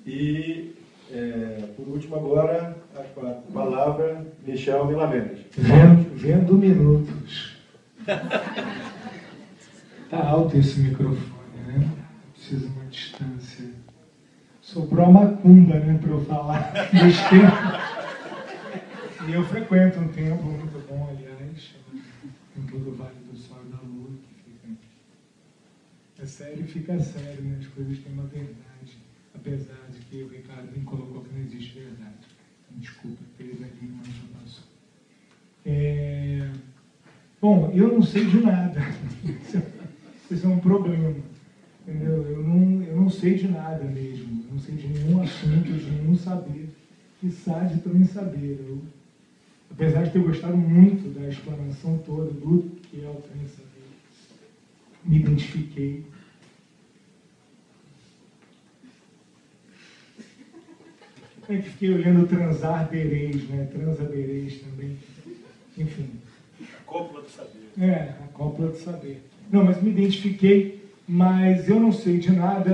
E, por último, agora, a palavra, Michel Milamenes. Vendo minutos. Está alto esse microfone, né? Precisa de uma distância. Sobrou a macumba, né, para eu falar besteira. E eu frequento um templo muito bom, aliás, o Templo do Vale do Sol e da Lua, que fica... É sério, fica sério, né? As coisas têm uma verdade, apesar de que o Ricardo me colocou que não existe verdade. Então, desculpa, teve ali, mas já passou. Bom, eu não sei de nada. Isso é um problema. Entendeu? Eu não sei de nada mesmo. Eu não sei de nenhum assunto, de nenhum saber. Quiçá de também saber. Apesar de ter gostado muito da explanação toda do que é o Trem Saber, me identifiquei. Eu fiquei olhando Transabereis, né? Transabereis também. Enfim. A cópula do saber. A cópula do saber. Não, mas me identifiquei, mas eu não sei de nada,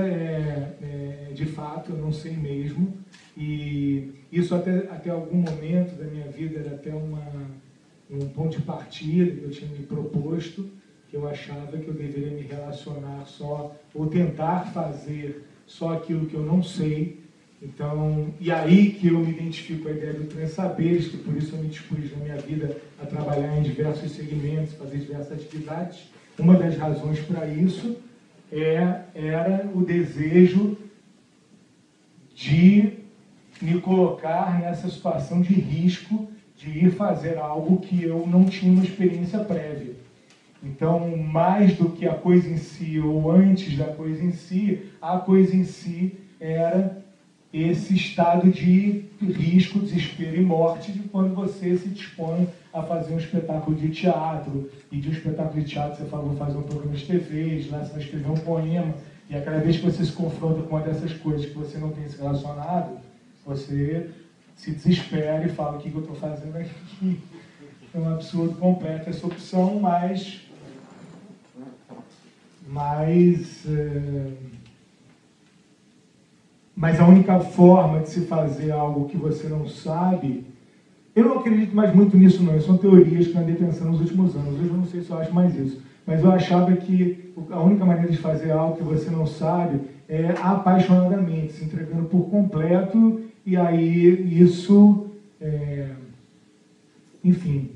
de fato, eu não sei mesmo. E isso até algum momento da minha vida era até um ponto de partida que eu tinha me proposto, que eu achava que eu deveria me relacionar só, ou tentar fazer só aquilo que eu não sei. Então, e aí que eu me identifico com a ideia do Trem Saberes, que por isso eu me dispus na minha vida a trabalhar em diversos segmentos, fazer diversas atividades. Uma das razões para isso era o desejo de me colocar nessa situação de risco de ir fazer algo que eu não tinha uma experiência prévia. Então, mais do que a coisa em si, ou antes da coisa em si, a coisa em si era esse estado de risco, desespero e morte de quando você se dispõe a fazer um espetáculo de teatro, e de um espetáculo de teatro você fala, vou fazer um programa de TV, de lá você vai escrever um poema, e a cada vez que você se confronta com uma dessas coisas que você não tem se relacionado, você se desespera e fala, o que eu estou fazendo aqui? É um absurdo completo essa opção, mas a única forma de se fazer algo que você não sabe, eu não acredito mais muito nisso não, são teorias que eu andei pensando nos últimos anos, hoje eu não sei se eu acho mais isso, mas eu achava que a única maneira de fazer algo que você não sabe é apaixonadamente, se entregando por completo, e aí isso, enfim,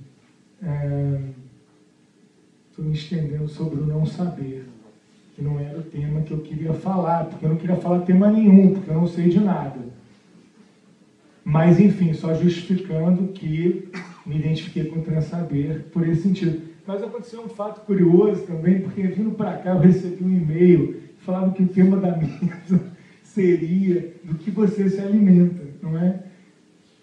estou me estendendo sobre o não saber, que não era o tema que eu queria falar, porque eu não queria falar tema nenhum, porque eu não sei de nada. Mas, enfim, só justificando que me identifiquei com o Trem Saber por esse sentido. Mas aconteceu um fato curioso também, porque vindo para cá eu recebi um e-mail falando que o tema da mesa seria do que você se alimenta, não é?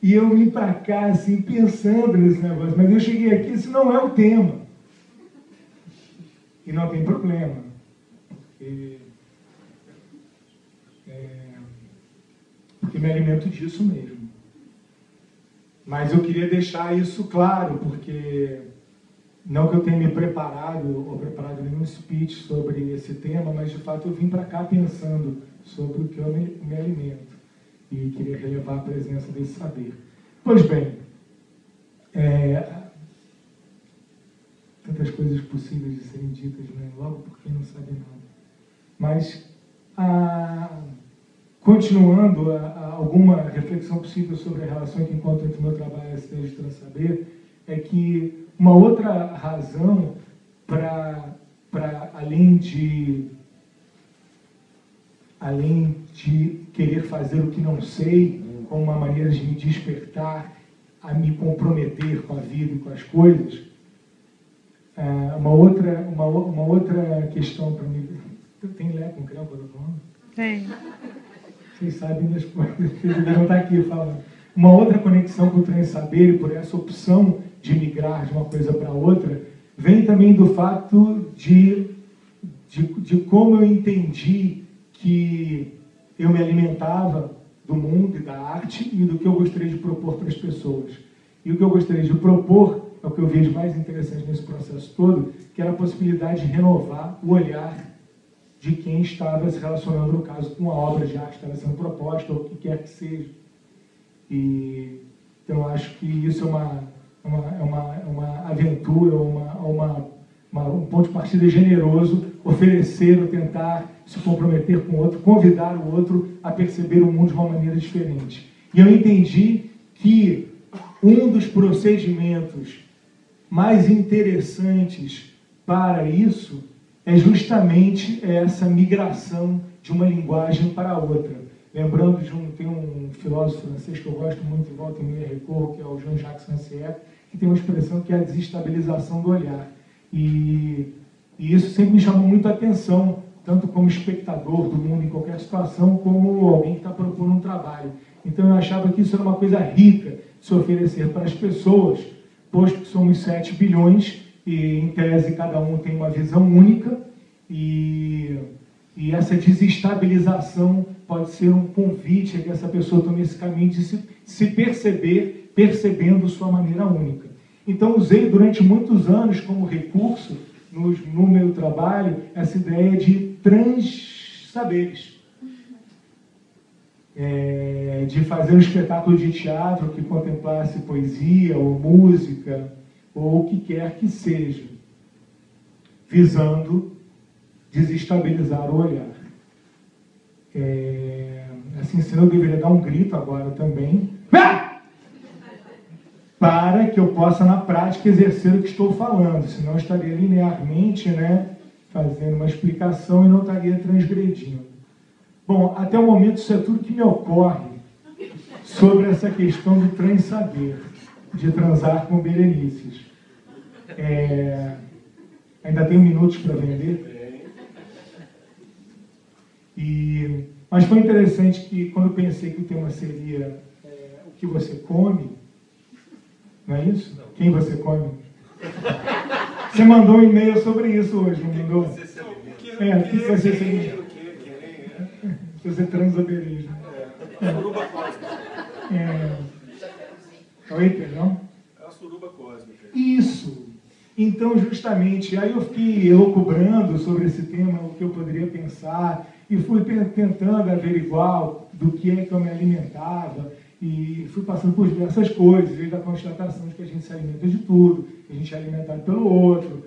E eu vim para cá, assim, pensando nesse negócio, mas eu cheguei aqui, isso não é o tema. E não tem problema. Porque me alimento disso mesmo. Mas eu queria deixar isso claro, porque não que eu tenha me preparado ou preparado nenhum speech sobre esse tema, mas de fato eu vim para cá pensando sobre o que eu me alimento e queria relevar a presença desse saber. Pois bem, tantas coisas possíveis de serem ditas, né? Logo por quem não sabe nada. Mas, continuando, alguma reflexão possível sobre a relação que encontro entre o meu trabalho e a cidade de Trem Saber, é que uma outra razão para além de querer fazer o que não sei, como uma maneira de me despertar a me comprometer com a vida e com as coisas, uma outra questão para mim. Tem Leco com creu, falando? Tem. Vocês sabem das coisas, vocês devem estar aqui falando. Uma outra conexão com o Trem Saber, e por essa opção de migrar de uma coisa para outra, vem também do fato de como eu entendi que eu me alimentava do mundo e da arte e do que eu gostaria de propor para as pessoas. E o que eu gostaria de propor é o que eu vejo mais interessante nesse processo todo, que era a possibilidade de renovar o olhar de quem estava se relacionando, no caso, com a obra de arte que estava sendo proposta, ou o que quer que seja. E, então, eu acho que isso é uma aventura, um ponto de partida generoso, oferecer ou tentar se comprometer com o outro, convidar o outro a perceber o mundo de uma maneira diferente. E eu entendi que um dos procedimentos mais interessantes para isso é justamente essa migração de uma linguagem para outra. Lembrando tem um filósofo francês que eu gosto muito, e volta e meia recorro, que é o Jean-Jacques Rancière, que tem uma expressão que é a desestabilização do olhar. E isso sempre me chamou muito a atenção, tanto como espectador do mundo em qualquer situação, como alguém que está propondo um trabalho. Então eu achava que isso era uma coisa rica de se oferecer para as pessoas, posto que somos 7 bilhões, e em tese cada um tem uma visão única, e essa desestabilização pode ser um convite a que essa pessoa tome esse caminho de se perceber, percebendo sua maneira única. Então usei durante muitos anos como recurso, no meu trabalho, essa ideia de transsaberes. De fazer um espetáculo de teatro que contemplasse poesia ou música, ou o que quer que seja, visando desestabilizar o olhar. Assim, senão eu deveria dar um grito agora também, para que eu possa, na prática, exercer o que estou falando, senão eu estaria linearmente, fazendo uma explicação e não estaria transgredindo. Bom, até o momento isso é tudo que me ocorre sobre essa questão do transsaber, de transar com Berenices. Ainda tenho minutos para vender? Mas foi interessante que, quando eu pensei que o tema seria o que você come, não é isso? Não. Quem você come? Você mandou um e-mail sobre isso hoje, não mandou? O que você se alimenta? Você transa bereja. Suruba cósmica. Oi, perdão? É a suruba cósmica. Isso! Então, justamente, aí eu fiquei elucubrando sobre esse tema, o que eu poderia pensar, e fui tentando averiguar do que é que eu me alimentava, e fui passando por diversas coisas, desde a constatação de que a gente se alimenta de tudo, que a gente é alimentado pelo outro.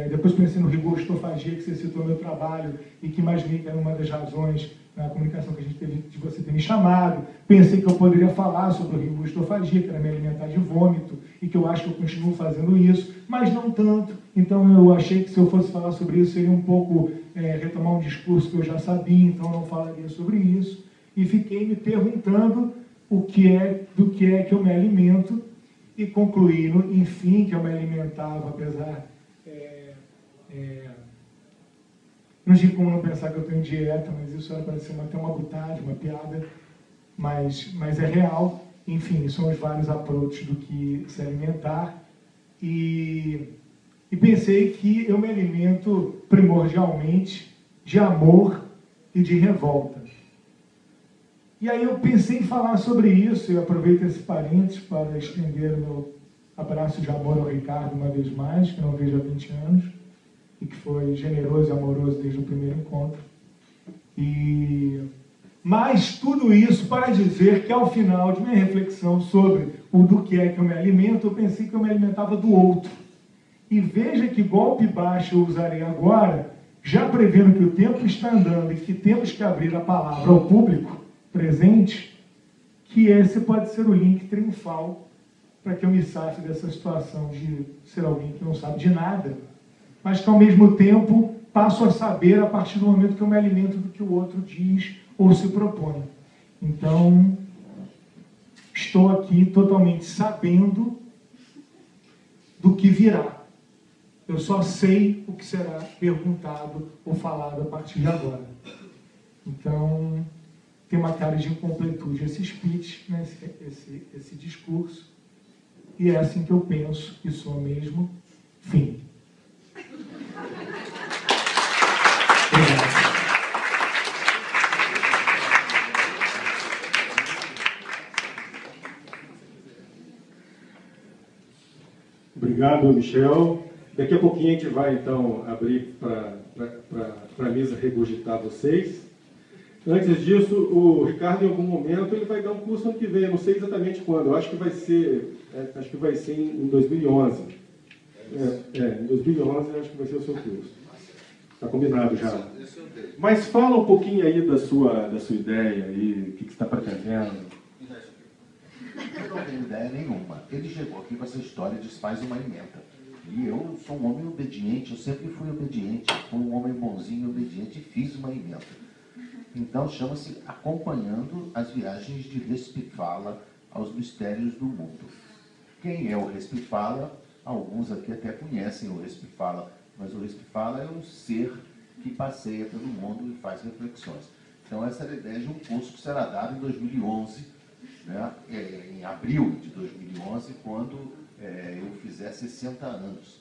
Depois pensei no rigostofagia, que você citou no meu trabalho, e que imaginei que era uma das razões na comunicação que a gente teve de você ter me chamado. Pensei que eu poderia falar sobre o rigostofagia, que era me alimentar de vômito, e que eu acho que eu continuo fazendo isso, mas não tanto. Então eu achei que se eu fosse falar sobre isso, seria um pouco retomar um discurso que eu já sabia, então eu não falaria sobre isso. E fiquei me perguntando do que é que eu me alimento, e concluí, enfim, que eu me alimentava, apesar... não tinha como não pensar que eu tenho dieta, mas isso era para ser até uma butade, uma piada, mas é real. Enfim, são os vários approaches do que se alimentar. E pensei que eu me alimento primordialmente de amor e de revolta. E aí eu pensei em falar sobre isso, e aproveito esse parênteses para estender o meu abraço de amor ao Ricardo uma vez mais, que não vejo há 20 anos, e que foi generoso e amoroso desde o primeiro encontro. Mas tudo isso para dizer que, ao final de minha reflexão sobre o do que é que eu me alimento, eu pensei que eu me alimentava do outro. E veja que golpe baixo eu usarei agora, já prevendo que o tempo está andando e que temos que abrir a palavra ao público presente, que esse pode ser o link triunfal para que eu me safe dessa situação de ser alguém que não sabe de nada, mas que, ao mesmo tempo, passo a saber a partir do momento que eu me alimento do que o outro diz ou se propõe. Então, estou aqui totalmente sabendo do que virá. Eu só sei o que será perguntado ou falado a partir de agora. Então, tem uma cara de incompletude esse speech, esse discurso, e é assim que eu penso que sou mesmo. Fim. Obrigado, Michel. Daqui a pouquinho a gente vai, então, abrir para a mesa regurgitar vocês. Antes disso, o Ricardo, em algum momento, ele vai dar um curso ano que vem, eu não sei exatamente quando, eu acho que vai ser, em 2011. Em 2011 eu acho que vai ser o seu curso. Está combinado já. Mas fala um pouquinho aí da sua ideia aí, o que você está pretendendo. Eu não tenho ideia nenhuma. Ele chegou aqui com essa história de faz uma emenda. E eu sou um homem obediente, eu sempre fui obediente, fui um homem bonzinho e obediente e fiz uma emenda. Então chama-se Acompanhando as Viagens de Respifala aos Mistérios do Mundo. Quem é o Respifala? Alguns aqui até conhecem o Respifala, mas o Respifala é um ser que passeia pelo mundo e faz reflexões. Então essa era a ideia de um curso que será dado em 2011, né, em abril de 2011, quando eu fizer 60 anos.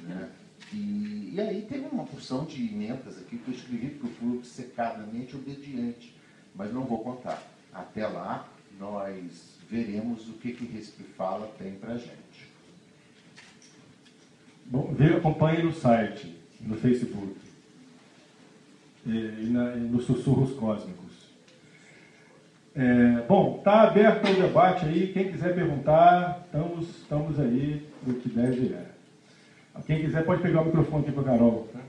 Né? E aí tem uma porção de emendas aqui que eu escrevi, porque eu fui obcecadamente obediente, mas não vou contar. Até lá, nós veremos o que Respifala tem para a gente. Bom, acompanhe no site, no Facebook, e nos Sussurros Cósmicos. Bom, está aberto o debate aí, quem quiser perguntar, estamos aí no que deve é. Quem quiser pode pegar o microfone aqui para a Carol. Tá?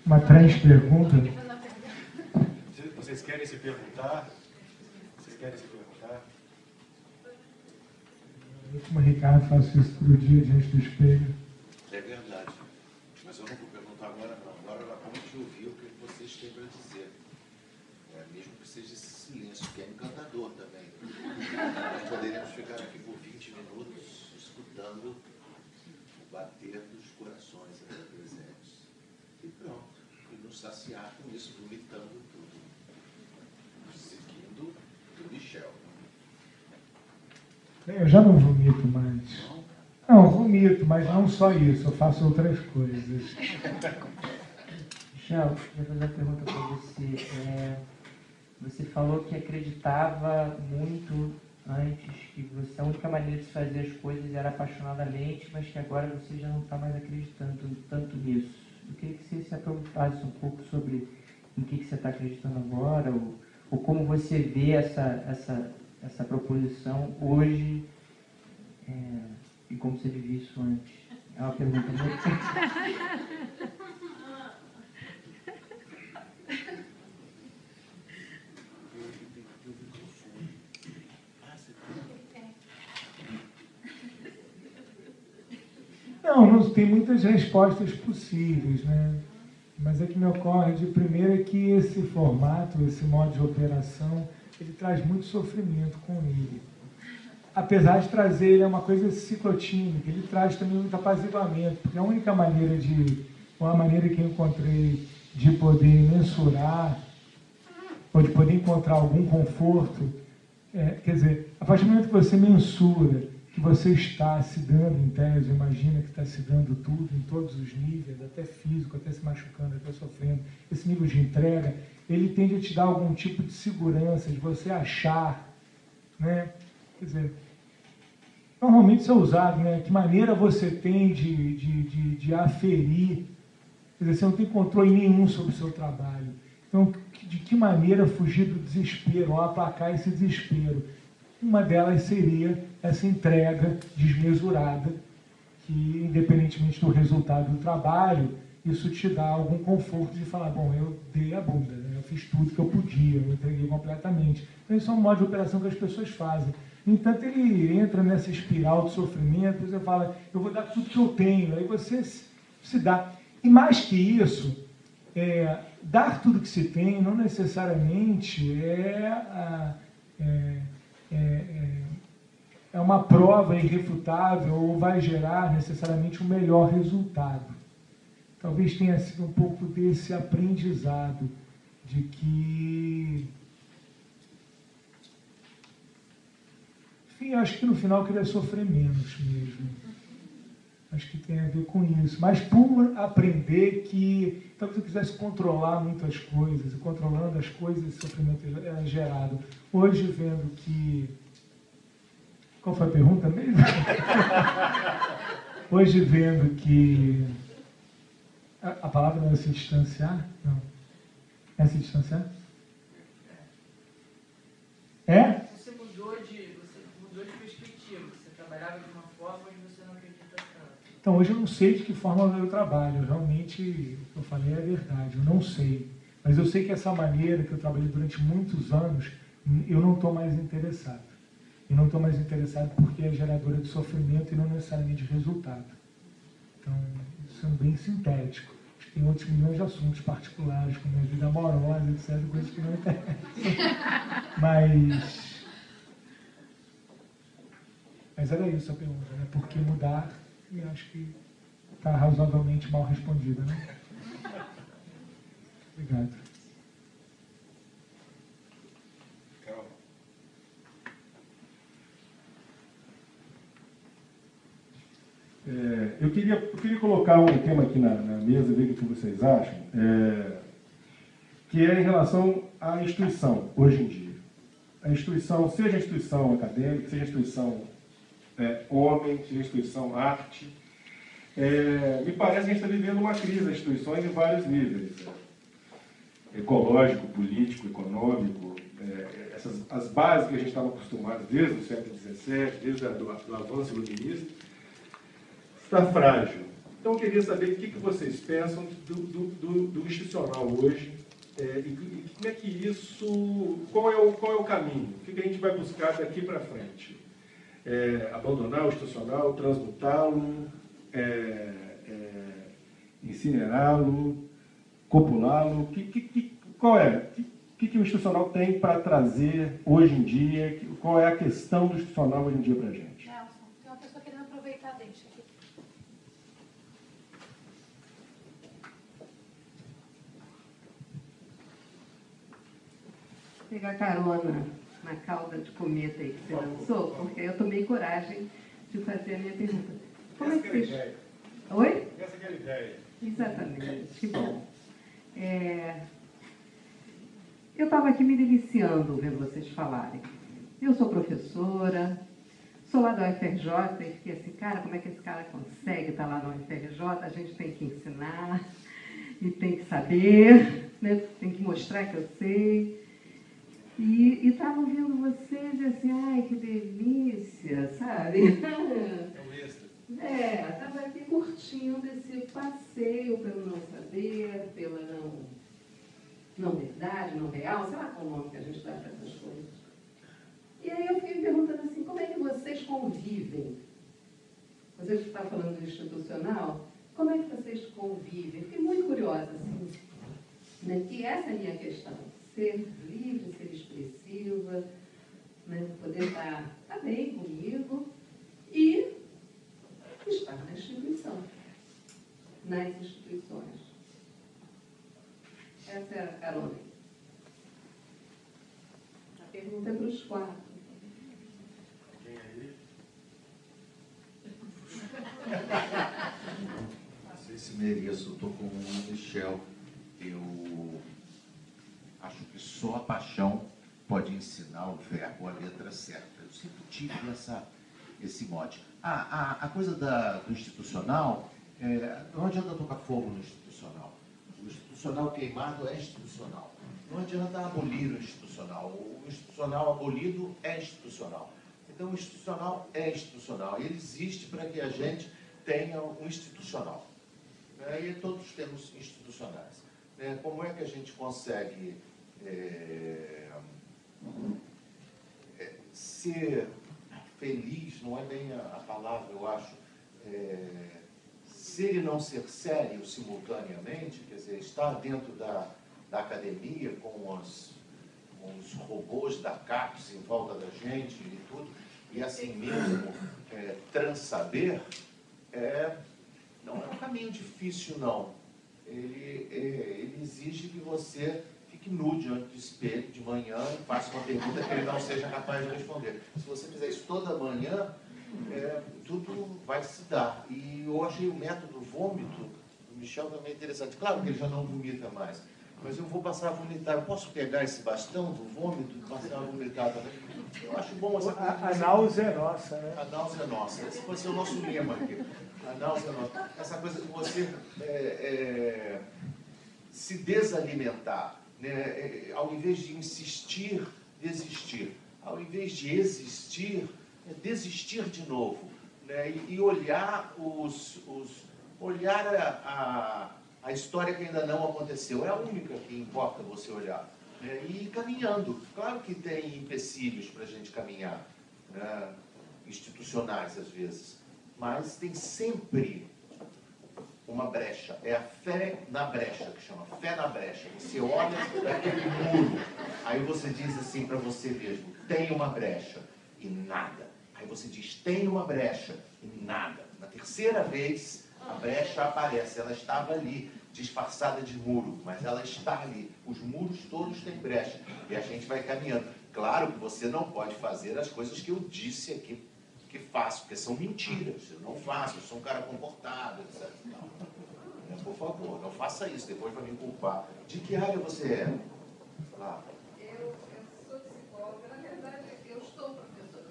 Uma trans pergunta. Vocês querem se perguntar? Vocês querem se perguntar? Eu, como Ricardo, faço isso todo dia diante do espelho. É verdade. Mas eu não vou perguntar agora, não. Agora era bom te ouvir o que vocês têm para dizer. Mesmo que seja esse silêncio, que é encantador também. Nós poderíamos ficar aqui por 20 minutos escutando o bater dos corações aqui presentes. E pronto. E nos saciar com isso, vomitando tudo. Seguindo do Michel. Eu já não vomito mais. Não, vomito, mas não só isso, eu faço outras coisas. Michel, eu queria fazer uma pergunta para você. Você falou que acreditava muito antes, que a única maneira de fazer as coisas era apaixonadamente, mas que agora você já não está mais acreditando tanto nisso. Eu queria que você se aprofundasse um pouco sobre em que você está acreditando agora, ou como você vê essa proposição hoje, e como você vivia isso antes. É uma pergunta muito... Não, tem muitas respostas possíveis, né? Mas é que me ocorre de primeiro é que esse formato, esse modo de operação, ele traz muito sofrimento com ele. Apesar de trazer, ele é uma coisa ciclotímica, ele traz também muito apaziguamento, porque a única maneira ou a maneira que eu encontrei de poder mensurar, ou de poder encontrar algum conforto, quer dizer, a partir do momento que você mensura, que você está se dando, em tese, imagina que está se dando tudo, em todos os níveis, até físico, até se machucando, até sofrendo, esse nível de entrega, ele tende a te dar algum tipo de segurança, de você achar, né? Quer dizer, normalmente isso é usado, né? Que maneira você tem de aferir, quer dizer, você não tem controle nenhum sobre o seu trabalho. Então, de que maneira fugir do desespero, ou aplacar esse desespero? Uma delas seria essa entrega desmesurada, que, independentemente do resultado do trabalho, isso te dá algum conforto de falar, bom, eu dei a bunda, né? Eu fiz tudo que eu podia, eu entreguei completamente. Então, isso é um modo de operação que as pessoas fazem. No entanto, ele entra nessa espiral de sofrimento, você fala, eu vou dar tudo que eu tenho, aí você se dá. E mais que isso, dar tudo que se tem não necessariamente é uma prova irrefutável ou vai gerar necessariamente um melhor resultado. Talvez tenha sido um pouco desse aprendizado de que, enfim, acho que no final eu queria sofrer menos mesmo. Acho que tem a ver com isso. Mas por aprender que talvez eu quisesse controlar muitas coisas, e controlando as coisas, esse sofrimento é gerado. Hoje, vendo que... Qual foi a pergunta mesmo? Hoje, vendo que... A palavra não é se distanciar? Não. É se distanciar? É? Você mudou de perspectiva. Você trabalhava de uma forma e você não acredita tanto. Então, hoje eu não sei de que forma eu trabalho. Realmente, o que eu falei é verdade. Eu não sei. Mas eu sei que essa maneira que eu trabalhei durante muitos anos, eu não estou mais interessado. E não estou mais interessado porque é geradora de sofrimento e não necessariamente de resultado. Então, sendo bem sintético. Acho que tem outros milhões de assuntos particulares, como a vida amorosa, etc., coisas que não interessam. Mas era isso a pergunta, né? Por que mudar? E acho que está razoavelmente mal respondida, né? Obrigado. Eu queria colocar um tema aqui na mesa, ver o que vocês acham, que é em relação à instituição, hoje em dia. A instituição, seja a instituição acadêmica, seja a instituição homem, seja a instituição arte, me parece que a gente está vivendo uma crise das instituições em vários níveis. Ecológico, político, econômico, as bases que a gente estava acostumado desde o século XVII, desde o avanço iluminista, está frágil. Então, eu queria saber o que vocês pensam do institucional hoje e como é que isso... Qual é o caminho? O que a gente vai buscar daqui para frente? Abandonar o institucional, transmutá-lo, incinerá-lo, copulá-lo? Qual é? O que o institucional tem para trazer hoje em dia? Qual é a questão do institucional hoje em dia para a gente? Nelson, tem uma pessoa querendo aproveitar, deixa aqui. Pegar carona na cauda de cometa aí que você lançou, porque eu tomei coragem de fazer a minha pergunta. Como é que vocês... ideia. Oi? Essa é a ideia. Exatamente, que bom. Eu estava aqui me deliciando vendo vocês falarem. Eu sou professora, sou lá da UFRJ e fiquei assim, cara, como é que esse cara consegue estar lá na UFRJ? A gente tem que ensinar e tem que saber, né? Tem que mostrar que eu sei. E estava ouvindo vocês e assim, ai, que delícia, sabe? Estava aqui curtindo esse passeio pelo não saber, pela não verdade, não real, sei lá qual o nome que a gente dá para essas coisas. E aí eu fiquei me perguntando assim, como é que vocês convivem? Vocês que estavam falando do institucional, como é que vocês convivem? Fiquei muito curiosa, assim, né? Que essa é a minha questão. Ser livre, ser expressiva, né? Poder estar bem comigo e estar na instituição, nas instituições. Essa é a carona. A pergunta é para os quatro. Quem aí? Não sei se mereço, estou com o Michel. Eu acho que só a paixão pode ensinar o verbo, a letra certa. Eu sempre tive esse mote. A coisa do institucional, não adianta tocar fogo no institucional. O institucional queimado é institucional. Não adianta abolir o institucional. O institucional abolido é institucional. Então, o institucional é institucional. Ele existe para que a gente tenha um institucional. E todos temos institucionais. Como é que a gente consegue ser feliz? Não é bem a palavra, eu acho. Ser e não ser sério simultaneamente, quer dizer, estar dentro da academia com os robôs da CAPES em volta da gente e tudo, e assim mesmo transsaber, não é um caminho difícil, não. Ele exige que você fique nu diante do espelho de manhã e faça uma pergunta que ele não seja capaz de responder. Se você fizer isso toda manhã, tudo vai se dar. E eu achei o método vômito do Michel também interessante. Claro que ele já não vomita mais, mas eu vou passar a vomitar. Eu posso pegar esse bastão do vômito e passar a vomitar também? Eu acho bom essa coisa. A náusea é nossa, né? A náusea é nossa. Esse vai ser o nosso lema aqui. A náusea é nossa. Essa coisa de você se desalimentar, né? Ao invés de insistir, desistir. Ao invés de existir, desistir de novo, né? E olhar olhar a história que ainda não aconteceu. É a única que importa você olhar, né? E ir caminhando. Claro que tem empecilhos para a gente caminhar, né? Institucionais às vezes, mas tem sempre uma brecha. É a fé na brecha, que chama fé na brecha. Você olha aquele muro, aí você diz assim para você mesmo: tem uma brecha, e nada. Aí você diz: tem uma brecha, e nada. Na terceira vez, a brecha aparece. Ela estava ali, disfarçada de muro, mas ela está ali. Os muros todos têm brecha, e a gente vai caminhando. Claro que você não pode fazer as coisas que eu disse aqui que faço, porque são mentiras. Eu não faço, eu sou um cara comportado, etc. Não. Por favor, não faça isso, depois vai me culpar. De que área você é? Lá. Eu sou psicóloga. Na verdade, eu sou professora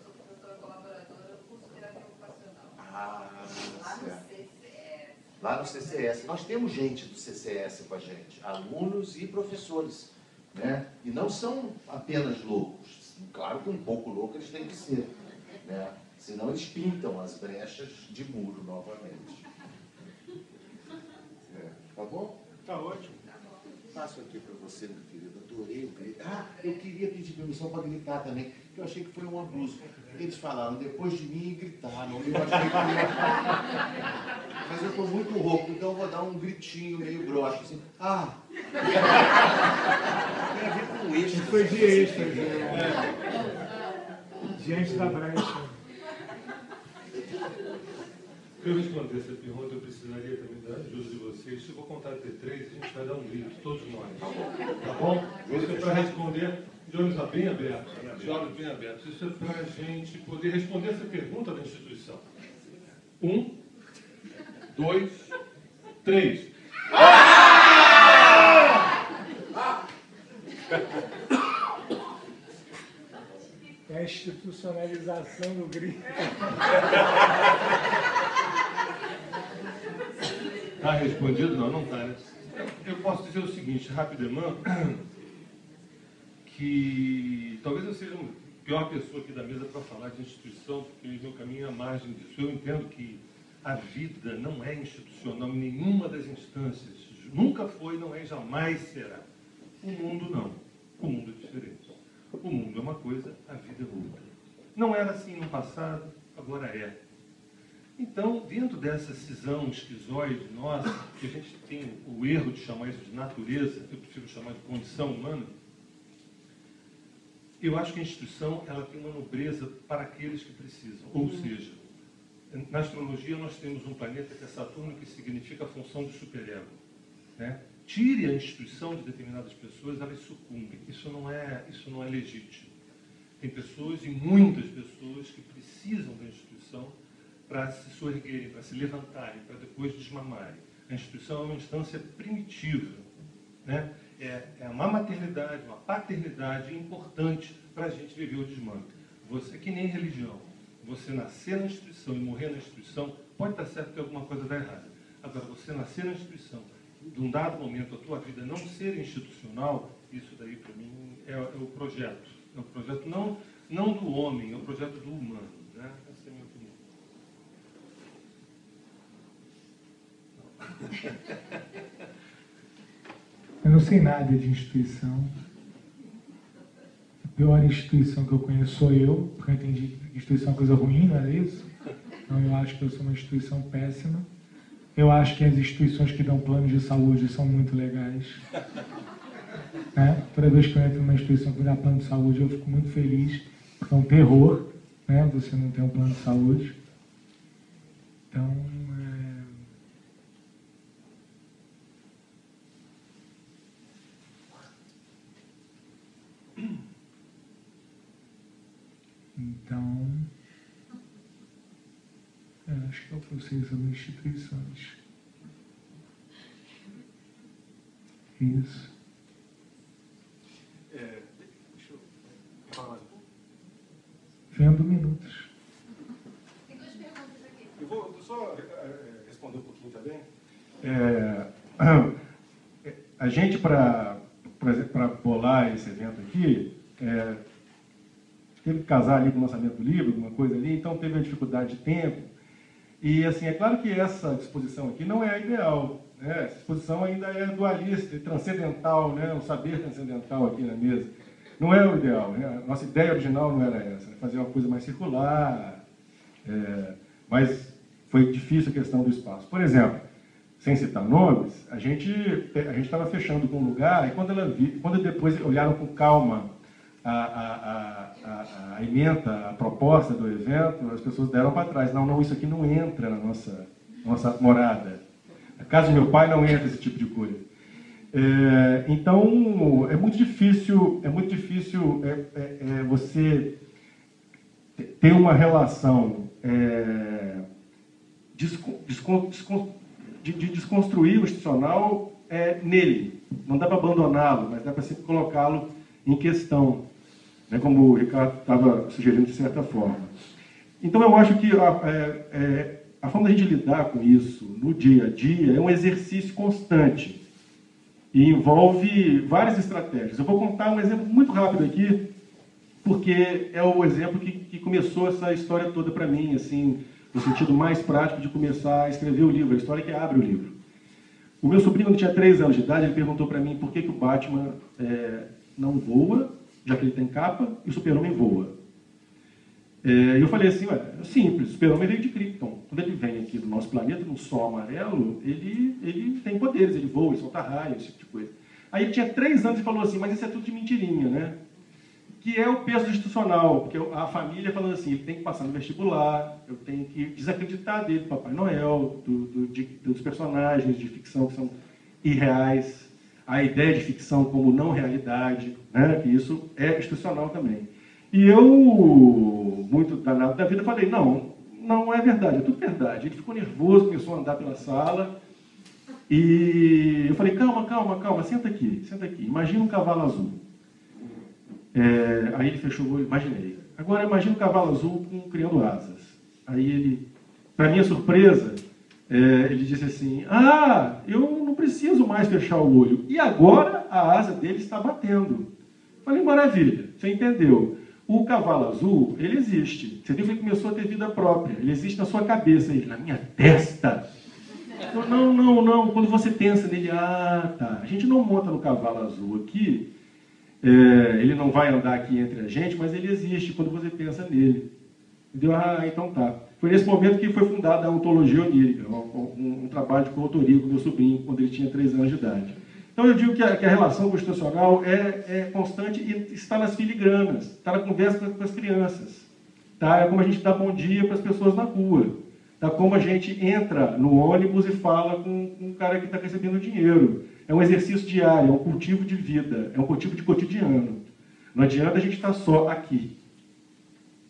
colaboradora do curso de terapia ocupacional. Ah, Lá no certo. CCS. Lá no CCS. Nós temos gente do CCS com a gente, alunos e professores, né? E não são apenas loucos. Claro que um pouco louco eles têm que ser, né? Senão eles pintam as brechas de muro novamente. Tá bom? Tá ótimo. Passo aqui para você, meu querido. Adorei o grito. Ah, eu queria pedir permissão para gritar também, porque eu achei que foi um abuso. Eles falaram depois de mim e gritaram. Eu achei que ia... Mas eu estou muito rouco, então eu vou dar um gritinho meio grosso, assim. Ah! Tem a ver com extras. Foi de extras, diante da brecha. Para eu responder essa pergunta, eu precisaria também da ajuda de vocês. Se eu vou contar até 3, a gente vai dar um grito, todos nós. Tá bom? Isso é para responder de olhos bem abertos. De olhos bem abertos. Isso é para a gente poder responder essa pergunta da instituição. 1, 2, 3. É a institucionalização do grito. Está respondido? Não, não está, né? Eu posso dizer o seguinte, rapidamente, que talvez eu seja a pior pessoa aqui da mesa para falar de instituição, porque meu caminho é à margem disso. Eu entendo que a vida não é institucional em nenhuma das instâncias. Nunca foi, não é e jamais será. O mundo não. O mundo é diferente. O mundo é uma coisa, a vida é outra. Não era assim no passado, agora é. Então, dentro dessa cisão esquizoide nossa, que a gente tem o erro de chamar isso de natureza, eu prefiro chamar de condição humana, eu acho que a instituição ela tem uma nobreza para aqueles que precisam. Ou seja, na astrologia nós temos um planeta que é Saturno, que significa a função do superego, né? Tire a instituição de determinadas pessoas, elas sucumbem. Isso não é legítimo. Tem pessoas, e muitas pessoas, que precisam da instituição para se soerguerem, para se levantarem, para depois desmamarem. A instituição é uma instância primitiva, né? É uma maternidade, uma paternidade importante para a gente viver o desmame. Você, que nem religião, você nascer na instituição e morrer na instituição, pode estar certo que alguma coisa dá errada. Agora, você nascer na instituição, de um dado momento a tua vida não ser institucional, isso daí para mim é o projeto. É o projeto não do homem, é o projeto do humano, né? Essa é a minha opinião. Eu não sei nada de instituição. A pior instituição que eu conheço sou eu, porque eu entendi que instituição é uma coisa ruim, não é isso? Então eu acho que eu sou uma instituição péssima. Eu acho que as instituições que dão planos de saúde são muito legais. Né? Toda vez que eu entro numa instituição que dá plano de saúde, eu fico muito feliz, porque é um terror, né? Você não tem um plano de saúde. Então, Acho que é o processo das instituições. Isso. Deixa eu falar mais um pouco. Vendo minutos. Tem duas perguntas aqui. Eu vou só responder um pouquinho também. A gente, para bolar esse evento aqui, teve que casar ali com o lançamento do livro, alguma coisa ali, então teve uma dificuldade de tempo. E, assim, é claro que essa disposição aqui não é a ideal, né? Essa disposição ainda é dualista, transcendental, né? O saber transcendental aqui na mesa. Não é o ideal, né? A nossa ideia original não era essa, né? Fazer uma coisa mais circular, mas foi difícil a questão do espaço. Por exemplo, sem citar nomes, a gente estava fechando com um lugar, e quando depois olharam com calma a ementa, a proposta do evento, as pessoas deram para trás. Não, isso aqui não entra na nossa morada. A casa do meu pai não entra esse tipo de coisa. Então, é muito difícil você ter uma relação de desconstruir o institucional nele. Não dá para abandoná-lo, mas dá para sempre colocá-lo em questão, né, como o Ricardo estava sugerindo de certa forma. Então, eu acho que a forma da gente lidar com isso no dia a dia é um exercício constante e envolve várias estratégias. Eu vou contar um exemplo muito rápido aqui, porque é o exemplo que começou essa história toda para mim, assim, no sentido mais prático de começar a escrever o livro, a história que abre o livro. O meu sobrinho, quando tinha 3 anos de idade, ele perguntou para mim por que o Batman não voa, já que ele tem capa, e o Super-Homem voa. E eu falei assim, é simples, o Super-Homem veio de Krypton. Quando ele vem aqui do nosso planeta, no Sol amarelo, ele tem poderes, ele voa, ele solta raios, esse tipo de coisa. Aí ele tinha 3 anos e falou assim, mas isso é tudo de mentirinha, né? Que é o peso institucional, porque a família falando assim, ele tem que passar no vestibular, eu tenho que desacreditar dele, do Papai Noel, dos personagens de ficção que são irreais, a ideia de ficção como não realidade, né? Que isso é institucional também. E eu, muito danado da vida, falei, não é verdade, é tudo verdade. Ele ficou nervoso, começou a andar pela sala, e eu falei, calma, senta aqui, imagina um cavalo azul. Aí ele fechou o olho, imaginei. Agora imagina um cavalo azul criando asas. Aí ele, para minha surpresa, ele disse assim, eu não preciso mais fechar o olho. E agora a asa dele está batendo. Falei, maravilha, você entendeu. O cavalo azul, ele existe. Você viu que ele começou a ter vida própria. Ele existe na sua cabeça, ele, na minha testa. Não. Quando você pensa nele, tá. A gente não monta no cavalo azul aqui. Ele não vai andar aqui entre a gente, mas ele existe quando você pensa nele. Entendeu? Então tá. Foi nesse momento que foi fundada a ontologia onírica, um trabalho de coautoria com meu sobrinho, quando ele tinha 3 anos de idade. Então eu digo que a relação constitucional é constante e está nas filigranas, está na conversa com as crianças. Tá? É como a gente dá bom dia para as pessoas na rua. Tá? Como a gente entra no ônibus e fala com um cara que está recebendo dinheiro. É um exercício diário, é um cultivo de vida, é um cultivo de cotidiano. Não adianta a gente estar só aqui,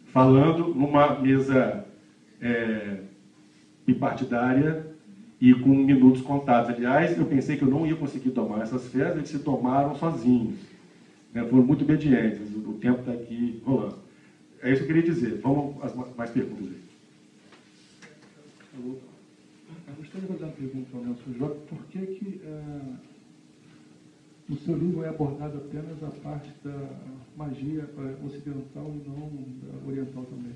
falando numa mesa bipartidária e com minutos contados. Aliás, eu pensei que eu não ia conseguir tomar essas férias, eles se tomaram sozinhos. Né? Foram muito obedientes, o tempo está aqui rolando. É isso que eu queria dizer. Vamos às mais perguntas aí. Eu gostaria de fazer uma pergunta ao Nelson Jorge. Por que no seu livro é abordado apenas a parte da magia ocidental e não da oriental também?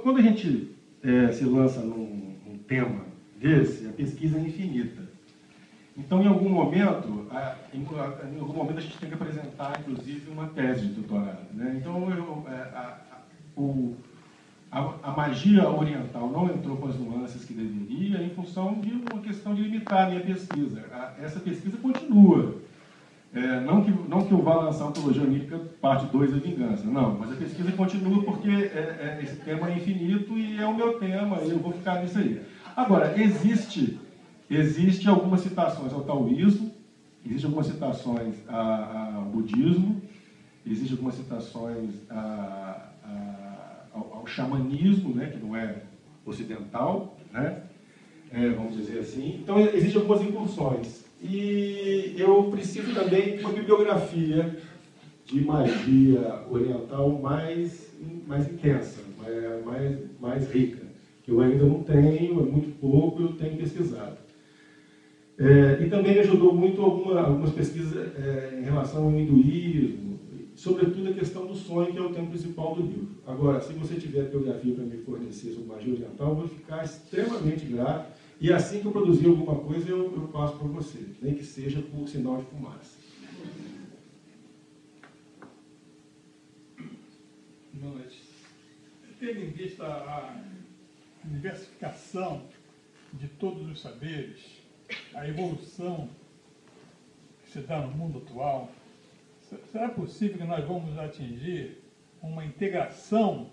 Quando a gente se lança num tema desse, a pesquisa é infinita. Então, em algum momento a gente tem que apresentar, inclusive, uma tese de doutorado. Né? Então, a magia oriental não entrou com as nuances que deveria em função de uma questão de limitar a minha pesquisa. Essa pesquisa continua. Não que eu vá lançar a ontologia onírica parte 2 da vingança, não, mas a pesquisa continua porque esse tema é infinito e é o meu tema, e eu vou ficar nisso aí. Agora, existe algumas citações ao taoísmo, existem algumas citações ao budismo, existem algumas citações ao xamanismo, né, que não é ocidental, né, vamos dizer assim. Então, existem algumas incursões. E eu preciso também de uma bibliografia de magia oriental mais intensa, mais rica, que eu ainda não tenho, é muito pouco, eu tenho pesquisado. E também me ajudou muito algumas pesquisas em relação ao hinduísmo, sobretudo a questão do sonho, que é o tema principal do livro. Agora, se você tiver bibliografia para me fornecer sobre magia oriental, eu vou ficar extremamente grato. E assim que eu produzir alguma coisa, eu passo para você, nem que seja por sinal de fumaça. Mas, tendo em vista a diversificação de todos os saberes, a evolução que se dá no mundo atual, será possível que nós vamos atingir uma integração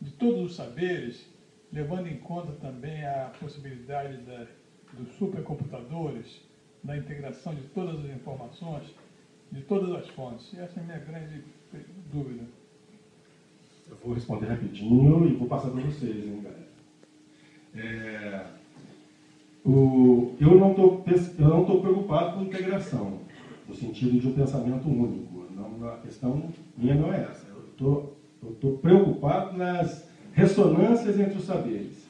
de todos os saberes, levando em conta também a possibilidade dos supercomputadores, da integração de todas as informações, de todas as fontes? Essa é a minha grande dúvida. Eu vou responder rapidinho e vou passar para vocês, hein, galera. Eu não estou preocupado com integração, no sentido de um pensamento único. Não, a questão minha não é essa. Eu estou preocupado nas ressonâncias entre os saberes.